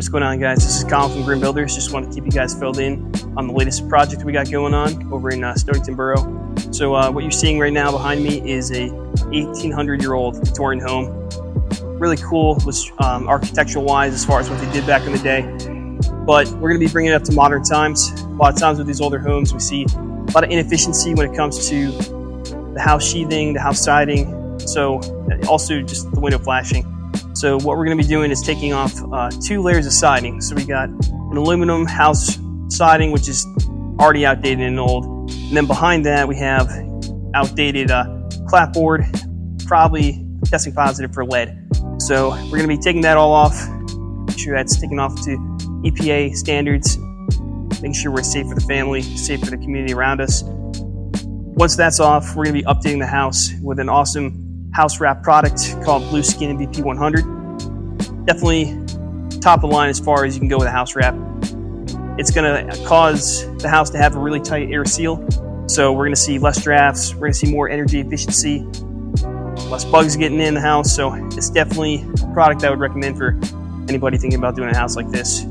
What's going on, guys? This is Colin from Grim Builders. Just want to keep you guys filled in on the latest project we got going on over in Stonington Borough. So what you're seeing right now behind me is a 1800-year-old Victorian home. Really cool, was architectural wise as far as what they did back in the day. But we're going to be bringing it up to modern times. A lot of times with these older homes, we see a lot of inefficiency when it comes to the house sheathing, the house siding, so also just the window flashing. So what we're going to be doing is taking off 2 layers of siding. So we got an aluminum house siding, which is already outdated and old. And then behind that, we have outdated clapboard, probably testing positive for lead. So we're going to be taking that all off, make sure that's taken off to EPA standards, making sure we're safe for the family, safe for the community around us. Once that's off, we're going to be updating the house with an awesome house wrap product called Blueskin VP-100. Definitely top of the line as far as you can go with a house wrap. It's going to cause the house to have a really tight air seal, so we're going to see less drafts, we're going to see more energy efficiency, less bugs getting in the house. So it's definitely a product I would recommend for anybody thinking about doing a house like this.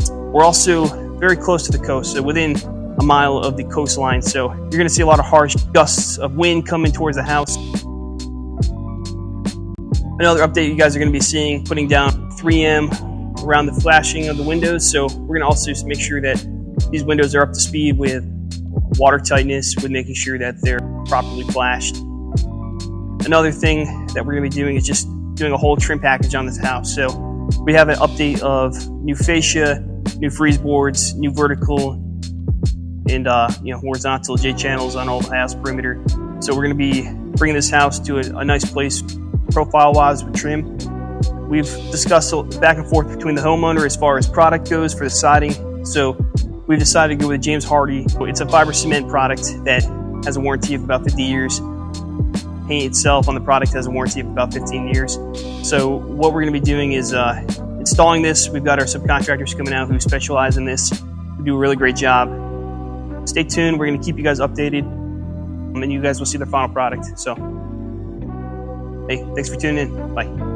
We're also very close to the coast, so within a mile of the coastline, so you're going to see a lot of harsh gusts of wind coming towards the house. Another update you guys are going to be seeing, putting down 3M around the flashing of the windows. So we're going to also make sure that these windows are up to speed with water tightness, with making sure that they're properly flashed. Another thing that we're going to be doing is just doing a whole trim package on this house. So we have an update of new fascia, new freeze boards, new vertical and horizontal J channels on all the house perimeter. So we're going to be bringing this house to a nice place profile-wise with trim. We've discussed back and forth between the homeowner as far as product goes for the siding. So we've decided to go with James Hardie. It's a fiber cement product that has a warranty of about 50 years. Paint itself on the product has a warranty of about 15 years. So what we're going to be doing is installing this. We've got our subcontractors coming out who specialize in this. We do a really great job. Stay tuned. We're going to keep you guys updated, and then you guys will see the final product. So hey, thanks for tuning in. Bye.